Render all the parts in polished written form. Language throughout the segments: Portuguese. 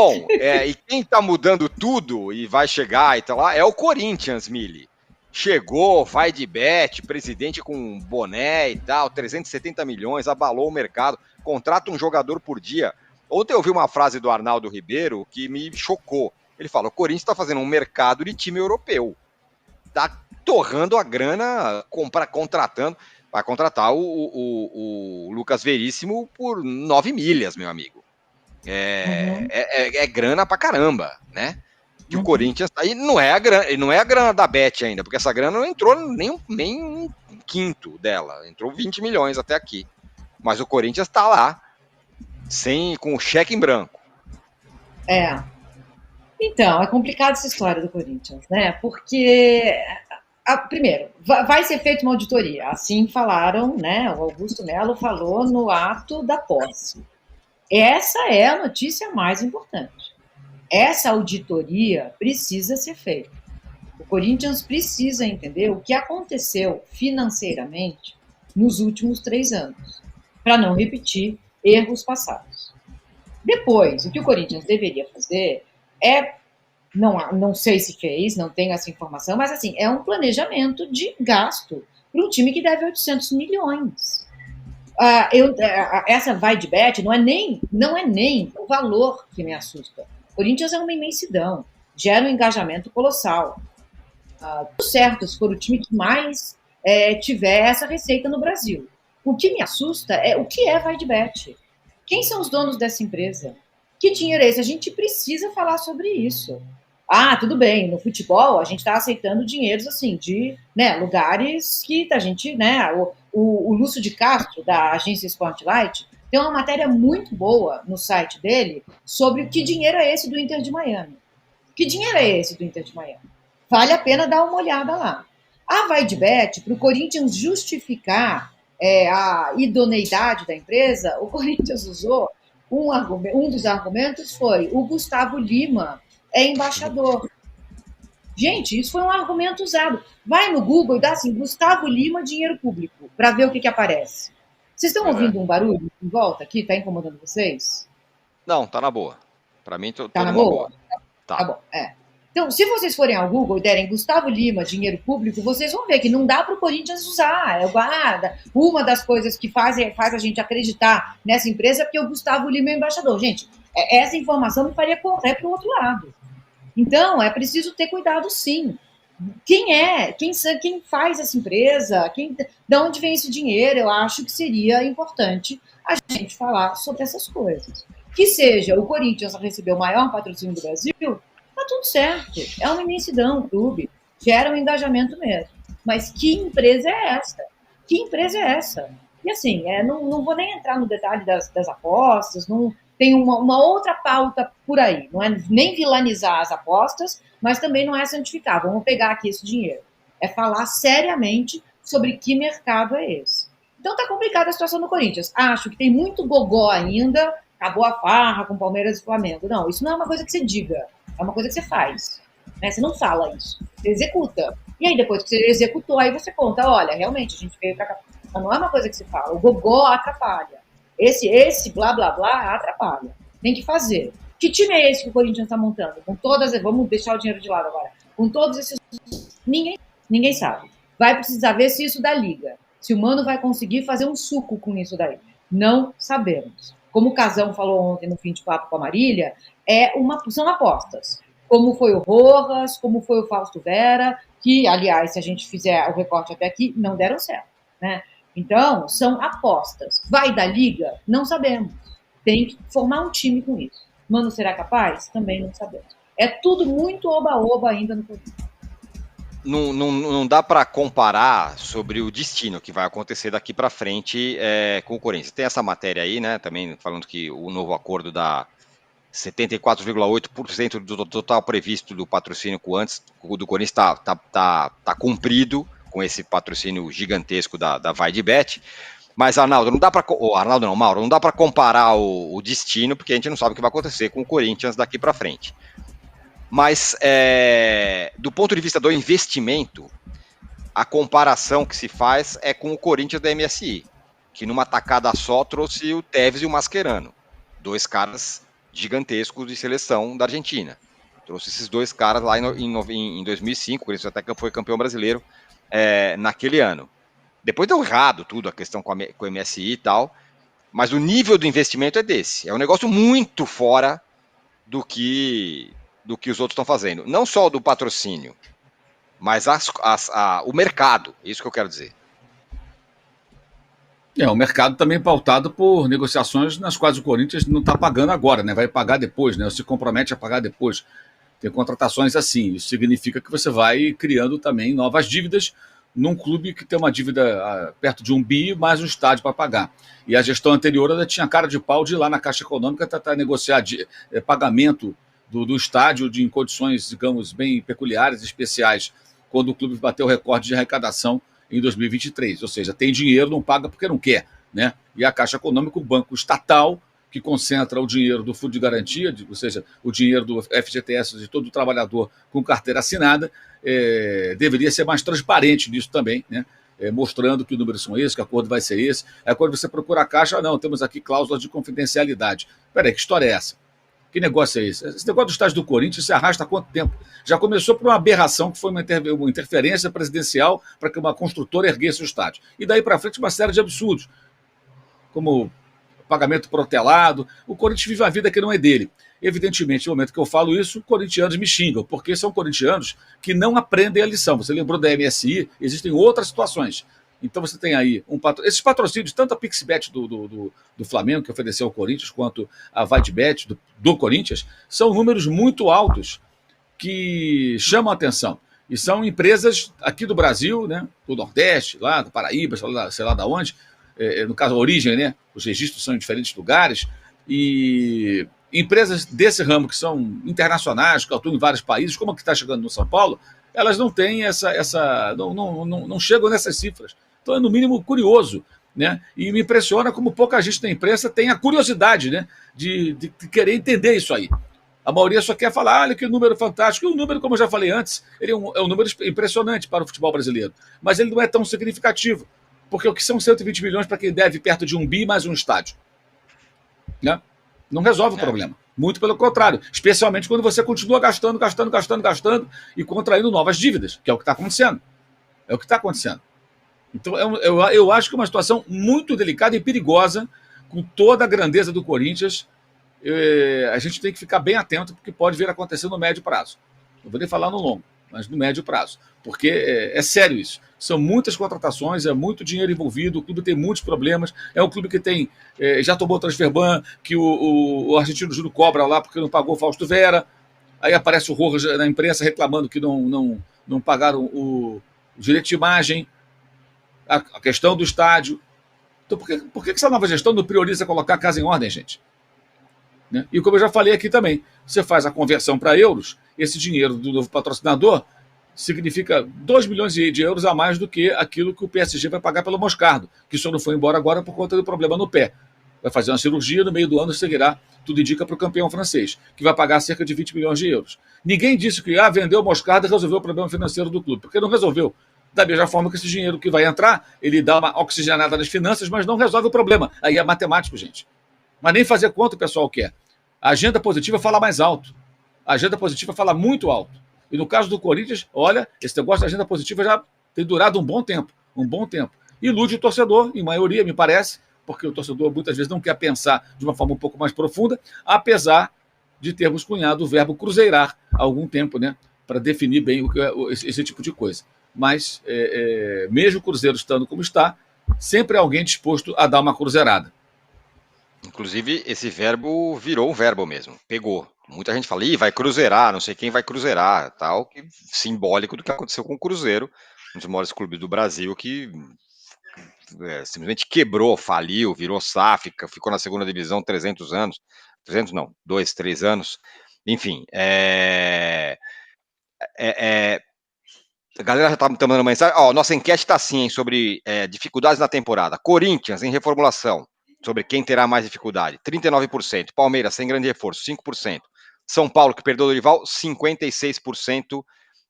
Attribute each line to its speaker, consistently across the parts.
Speaker 1: Bom, e quem tá mudando tudo e vai chegar e tá lá é o Corinthians, Mili. Chegou, vai de bet, presidente com boné e tal, 370 milhões, abalou o mercado, contrata um jogador por dia. Ontem eu ouvi uma frase do Arnaldo Ribeiro que me chocou. Ele fala, o Corinthians está fazendo um mercado de time europeu. Tá torrando a grana, contratando. Vai contratar o Lucas Veríssimo por 9 milhas, meu amigo. É grana pra caramba, né? Que o Corinthians aí não é a grana da Bet ainda, porque essa grana não entrou nem um quinto dela, entrou 20 milhões até aqui. Mas o Corinthians tá lá, com o cheque em branco.
Speaker 2: Então, é complicada essa história do Corinthians, né? Porque, primeiro, vai ser feita uma auditoria. Assim falaram, né? O Augusto Melo falou no ato da posse. Essa é a notícia mais importante. Essa auditoria precisa ser feita. O Corinthians precisa entender o que aconteceu financeiramente nos últimos 3 anos, para não repetir erros passados. Depois, o que o Corinthians deveria fazer é, não sei se fez, não tenho essa informação, mas assim, é um planejamento de gasto para um time que deve 800 milhões. Essa vai de bet não é nem o valor que me assusta. O Corinthians é uma imensidão, gera um engajamento colossal. Tudo certo, se for o time que mais tiver essa receita no Brasil. O que me assusta é o que é vai de bet. Quem são os donos dessa empresa? Que dinheiro é esse? A gente precisa falar sobre isso. Tudo bem, no futebol a gente está aceitando dinheiros assim de lugares que a gente, o Lúcio de Castro, da agência Spotlight, tem uma matéria muito boa no site dele sobre que dinheiro é esse do Inter de Miami. Que dinheiro é esse do Inter de Miami? Vale a pena dar uma olhada lá. A vai de bet, para o Corinthians justificar a idoneidade da empresa, o Corinthians usou um dos argumentos foi o Gustavo Lima é embaixador. Gente, isso foi um argumento usado. Vai no Google e dá assim, Gustavo Lima, dinheiro público, para ver o que aparece. Vocês estão ouvindo um barulho em volta aqui? Está incomodando vocês?
Speaker 1: Não, tá na boa. Para mim, tô
Speaker 2: na boa? Tá bom, Então, se vocês forem ao Google e derem Gustavo Lima, dinheiro público, vocês vão ver que não dá para o Corinthians usar. Uma das coisas que faz a gente acreditar nessa empresa é porque o Gustavo Lima é embaixador. Gente, essa informação me faria correr para o outro lado. Então, é preciso ter cuidado, sim. Quem faz essa empresa? De onde vem esse dinheiro? Eu acho que seria importante a gente falar sobre essas coisas. Que seja o Corinthians receber o maior patrocínio do Brasil, tá tudo certo. É uma imensidão, o clube. Gera um engajamento mesmo. Mas que empresa é essa? Que empresa é essa? E assim, não vou nem entrar no detalhe das apostas, não tem uma outra pauta por aí. Não é nem vilanizar as apostas, mas também não é santificar. Vamos pegar aqui esse dinheiro. É falar seriamente sobre que mercado é esse. Então tá complicada a situação do Corinthians. Acho que tem muito gogó ainda, acabou a farra com Palmeiras e Flamengo. Não, isso não é uma coisa que você diga, é uma coisa que você faz. Né? Você não fala isso, você executa. E aí depois que você executou, aí você conta, olha, realmente a gente veio pra cá. Mas não é uma coisa que você fala, o gogó atrapalha. Esse blá blá blá atrapalha. Tem que fazer. Que time é esse que o Corinthians está montando? Com todas, vamos deixar o dinheiro de lado agora. Com todos esses, ninguém sabe. Vai precisar ver se isso dá liga. Se o Mano vai conseguir fazer um suco com isso daí. Não sabemos. Como o Casão falou ontem no fim de papo com a Marília, são apostas. Como foi o Rojas, como foi o Fausto Vera, que, aliás, se a gente fizer o recorte até aqui, não deram certo. Né? Então, são apostas. Vai dar liga? Não sabemos. Tem que formar um time com isso. Mano, será capaz? Também não sabemos. É tudo muito oba-oba ainda no Corinthians.
Speaker 1: Não dá para comparar sobre o destino que vai acontecer daqui para frente com o Corinthians. Tem essa matéria aí, né? Também falando que o novo acordo dá 74,8% do total previsto do patrocínio do Corinthians tá cumprido com esse patrocínio gigantesco da Vai de Bet. Mas, Arnaldo, Mauro, não dá para comparar o destino, porque a gente não sabe o que vai acontecer com o Corinthians daqui para frente. Mas, do ponto de vista do investimento, a comparação que se faz é com o Corinthians da MSI, que numa tacada só trouxe o Tevez e o Mascherano. 2 caras gigantescos de seleção da Argentina. Trouxe esses dois caras lá em 2005, o Corinthians até foi campeão brasileiro naquele ano. Depois deu errado tudo, a questão com o MSI e tal, mas o nível do investimento é desse. É um negócio muito fora do que os outros estão fazendo. Não só do patrocínio, mas o mercado. É isso que eu quero dizer.
Speaker 3: O mercado também pautado por negociações nas quais o Corinthians não está pagando agora, né? Vai pagar depois, né? Se compromete a pagar depois. Tem contratações assim. Isso significa que você vai criando também novas dívidas num clube que tem uma dívida perto de 1 bi, mais um estádio para pagar. E a gestão anterior ainda tinha cara de pau de ir lá na Caixa Econômica tentar negociar pagamento do estádio em condições, digamos, bem peculiares, especiais, quando o clube bateu o recorde de arrecadação em 2023. Ou seja, tem dinheiro, não paga porque não quer, né? E a Caixa Econômica, o banco estatal, que concentra o dinheiro do Fundo de Garantia, ou seja, o dinheiro do FGTS de todo trabalhador com carteira assinada, deveria ser mais transparente nisso também, né? Mostrando que os números são esses, que o acordo vai ser esse. Aí quando você procura a Caixa, não, temos aqui cláusulas de confidencialidade. Peraí, que história é essa? Que negócio é esse? Esse negócio do estádio do Corinthians se arrasta há quanto tempo? Já começou por uma aberração que foi uma interferência presidencial para que uma construtora erguesse o estádio. E daí para frente uma série de absurdos, como pagamento protelado. O Corinthians vive uma vida que não é dele. Evidentemente, no momento que eu falo isso, corintianos me xingam, porque são corintianos que não aprendem a lição. Você lembrou da MSI? Existem outras situações. Então você tem aí esses patrocínios, tanto a Pixbet do Flamengo, que ofereceu ao Corinthians, quanto a VaidBet do Corinthians, são números muito altos que chamam a atenção. E são empresas aqui do Brasil, né, do Nordeste, lá do Paraíba, sei lá de onde, no caso a origem, né, os registros são em diferentes lugares, e empresas desse ramo que são internacionais, que atuam em vários países, como a que está chegando no São Paulo, elas não têm não chegam nessas cifras. Então é no mínimo curioso, né? E me impressiona como pouca gente da imprensa tem a curiosidade, né, de querer entender isso aí. A maioria só quer falar, olha que número fantástico. E o número, como eu já falei antes, ele é um número impressionante para o futebol brasileiro. Mas ele não é tão significativo. Porque o que são 120 milhões para quem deve perto de 1 bi mais um estádio? Né? Não resolve o problema. Muito pelo contrário. Especialmente quando você continua gastando e contraindo novas dívidas, que é o que está acontecendo. É o que está acontecendo. Então, eu acho que é uma situação muito delicada e perigosa, com toda a grandeza do Corinthians. A gente tem que ficar bem atento, porque pode vir a acontecer no médio prazo. Não vou nem falar no longo, mas no médio prazo. Porque é sério isso. São muitas contratações, é muito dinheiro envolvido, o clube tem muitos problemas. É um clube que já tomou transfer ban, que o Argentino Júnior cobra lá porque não pagou o Fausto Vera. Aí aparece o Rojas na imprensa reclamando que não pagaram o direito de imagem, a questão do estádio. Então, por que essa nova gestão não prioriza colocar a casa em ordem, gente? Né? E como eu já falei aqui também, você faz a conversão para euros, esse dinheiro do novo patrocinador significa 2 milhões de euros a mais do que aquilo que o PSG vai pagar pelo Moscardo, que só não foi embora agora por conta do problema no pé. Vai fazer uma cirurgia, no meio do ano seguirá, tudo indica, para o campeão francês, que vai pagar cerca de 20 milhões de euros. Ninguém disse que vendeu o Moscardo e resolveu o problema financeiro do clube, porque não resolveu. Da mesma forma que esse dinheiro que vai entrar, ele dá uma oxigenada nas finanças, mas não resolve o problema. Aí é matemático, gente. Mas nem fazer conta o pessoal quer. A agenda positiva fala mais alto. A agenda positiva fala muito alto. E no caso do Corinthians, olha, esse negócio da agenda positiva já tem durado um bom tempo. Ilude o torcedor, em maioria, me parece, porque o torcedor muitas vezes não quer pensar de uma forma um pouco mais profunda, apesar de termos cunhado o verbo cruzeirar há algum tempo, né, para definir bem esse tipo de coisa. Mas, mesmo o Cruzeiro estando como está, sempre há alguém disposto a dar uma cruzeirada.
Speaker 1: Inclusive, esse verbo virou um verbo mesmo, pegou. Muita gente fala, vai cruzeirar, não sei quem vai cruzeirar, tal, que simbólico do que aconteceu com o Cruzeiro, um dos maiores clubes do Brasil, que simplesmente quebrou, faliu, virou SAF, ficou na segunda divisão 300 anos, 300 não, 2, 3 anos, enfim, a galera já está mandando mensagem, nossa enquete está assim, sobre dificuldades na temporada, Corinthians em reformulação, sobre quem terá mais dificuldade, 39%, Palmeiras sem grande reforço, 5%, São Paulo, que perdeu o rival, 56%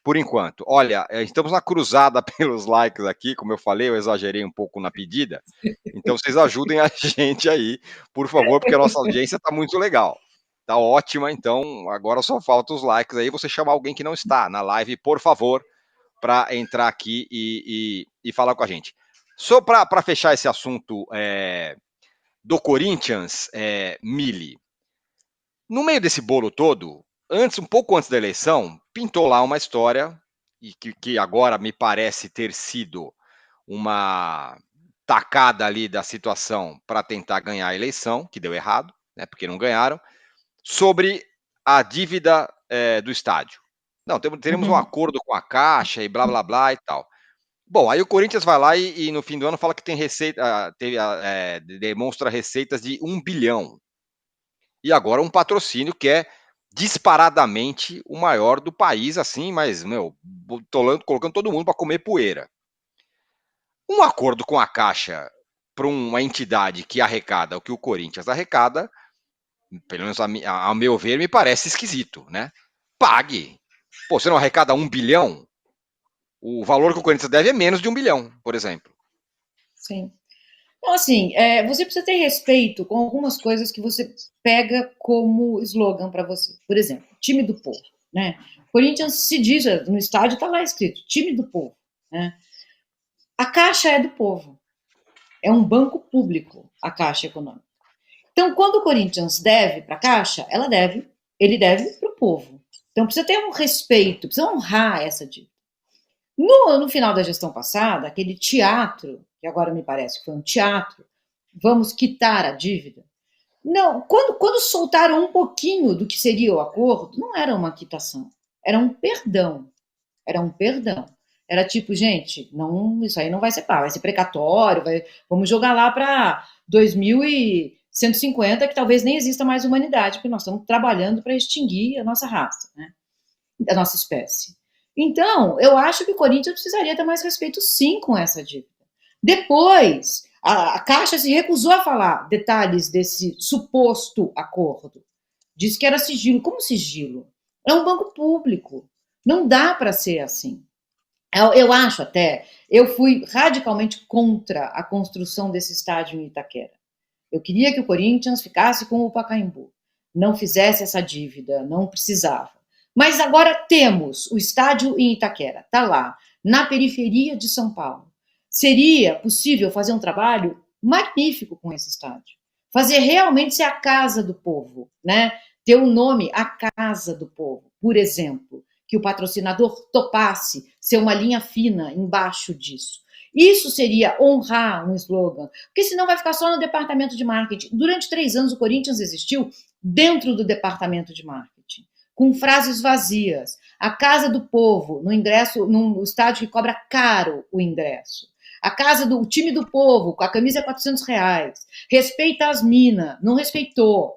Speaker 1: por enquanto. Olha, estamos na cruzada pelos likes aqui, como eu falei, eu exagerei um pouco na pedida, então vocês ajudem a gente aí, por favor, porque a nossa audiência está muito legal. Tá ótima, então agora só falta os likes aí, você chamar alguém que não está na live, por favor, para entrar aqui e falar com a gente. Só para fechar esse assunto do Corinthians, Mili, no meio desse bolo todo, um pouco antes da eleição, pintou lá uma história, e que agora me parece ter sido uma tacada ali da situação para tentar ganhar a eleição, que deu errado, né, porque não ganharam, sobre a dívida do estádio. Não, teremos um acordo com a Caixa e blá, blá, blá e tal. Bom, aí o Corinthians vai lá e no fim do ano fala que tem receita, demonstra receitas de 1 bilhão. E agora um patrocínio que é disparadamente o maior do país, assim, mas, colocando todo mundo para comer poeira. Um acordo com a Caixa para uma entidade que arrecada o que o Corinthians arrecada, pelo menos a meu ver, me parece esquisito, né? Pague. Pô, você não arrecada 1 bilhão? O valor que o Corinthians deve é menos de 1 bilhão, por exemplo.
Speaker 2: Sim. Então, assim, você precisa ter respeito com algumas coisas que você pega como slogan para você. Por exemplo, time do povo, né? Corinthians se diz, no estádio está lá escrito, time do povo, né? A Caixa é do povo. É um banco público, a Caixa Econômica. Então, quando o Corinthians deve para a Caixa, ele deve para o povo. Então, precisa ter um respeito, precisa honrar essa dívida. No final da gestão passada, aquele teatro, que agora me parece que foi um teatro, vamos quitar a dívida. Não, quando soltaram um pouquinho do que seria o acordo, não era uma quitação, era um perdão. Era um perdão. Era tipo, gente, não, isso aí não vai ser pago, vai ser precatório, vamos jogar lá para 2150, que talvez nem exista mais humanidade, porque nós estamos trabalhando para extinguir a nossa raça, né? A nossa espécie. Então, eu acho que o Corinthians precisaria ter mais respeito, sim, com essa dívida. Depois, a Caixa se recusou a falar detalhes desse suposto acordo. Disse que era sigilo. Como sigilo? É um banco público. Não dá para ser assim. Eu acho até, eu fui radicalmente contra a construção desse estádio em Itaquera. Eu queria que o Corinthians ficasse com o Pacaembu, não fizesse essa dívida, não precisava. Mas agora temos o estádio em Itaquera, está lá, na periferia de São Paulo. Seria possível fazer um trabalho magnífico com esse estádio. Fazer realmente ser a casa do povo, né? Ter o nome A Casa do Povo, por exemplo, que o patrocinador topasse ser uma linha fina embaixo disso. Isso seria honrar um slogan, porque senão vai ficar só no departamento de marketing. Durante 3 anos o Corinthians existiu dentro do departamento de marketing, com frases vazias. A Casa do Povo, no ingresso, num estádio que cobra caro o ingresso. A casa do time do povo, com a camisa R$400. Respeita as minas. Não respeitou.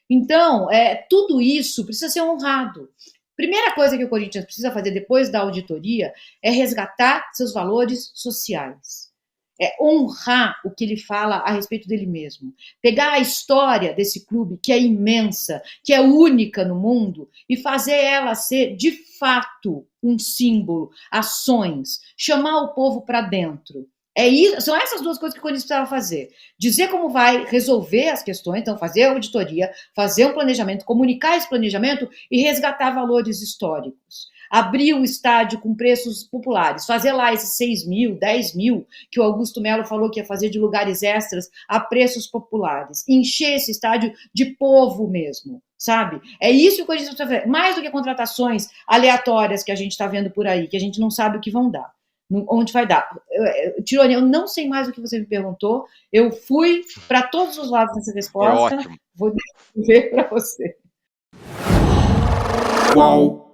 Speaker 2: Então, tudo isso precisa ser honrado. Primeira coisa que o Corinthians precisa fazer depois da auditoria é resgatar seus valores sociais. É honrar o que ele fala a respeito dele mesmo. Pegar a história desse clube, que é imensa, que é única no mundo, e fazer ela ser, de fato, um símbolo, ações, chamar o povo para dentro. São essas duas coisas que o Corinthians precisava fazer. Dizer como vai resolver as questões, então fazer a auditoria, fazer um planejamento, comunicar esse planejamento e resgatar valores históricos. Abrir o estádio com preços populares, fazer lá esses 6 mil, 10 mil, que o Augusto Melo falou que ia fazer de lugares extras a preços populares. Encher esse estádio de povo mesmo, sabe? É isso que o Corinthians precisa fazer. Mais do que contratações aleatórias que a gente está vendo por aí, que a gente não sabe o que vão dar. Onde vai dar. Tirone, eu não sei mais o que você me perguntou. Eu fui para todos os lados nessa resposta.
Speaker 1: É ótimo.
Speaker 2: Vou devolver para você.
Speaker 3: Qual